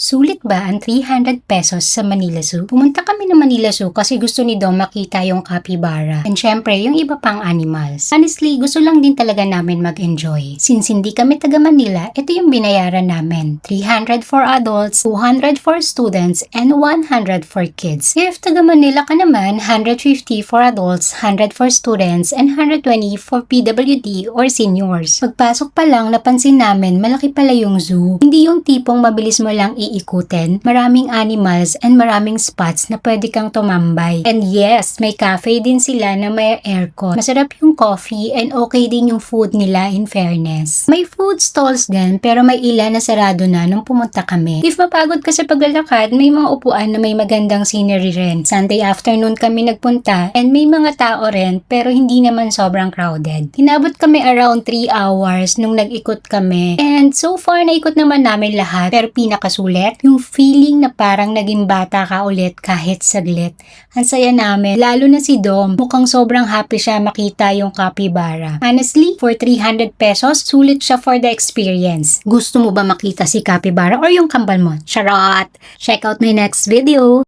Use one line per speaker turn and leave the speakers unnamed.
Sulit ba ang 300 pesos sa Manila Zoo? Pumunta kami ng Manila Zoo kasi gusto ni Dom makita yung capybara. And syempre, yung iba pang animals. Honestly, gusto lang din talaga namin mag-enjoy. Since hindi kami taga Manila, ito yung binayaran namin. 300 for adults, 200 for students, and 100 for kids. If taga Manila ka naman, 150 for adults, 100 for students, and 120 for PWD or seniors. Pagpasok pa lang, napansin namin malaki pala yung zoo. Hindi yung tipong mabilis mo lang iikutin, maraming animals and maraming spots na pwede kang tumambay. And yes, may cafe din sila na may aircon. Masarap yung coffee and okay din yung food nila in fairness. May food stalls din pero may ilan na sarado na nung pumunta kami. If mapagod ka sa paglalakad, may mga upuan na may magandang scenery rin. Sunday afternoon kami nagpunta and may mga tao rin pero hindi naman sobrang crowded. Inabot kami around 3 hours nung nag-ikot kami and so far naikot naman namin lahat pero pinakasulit yung feeling na parang naging bata ka ulit kahit saglit. Ang saya namin, lalo na si Dom. Mukhang sobrang happy siya makita yung capybara. Honestly, for 300 pesos, sulit siya for the experience. Gusto mo ba makita si capybara or yung kambal mo? Charot! Check out my next video!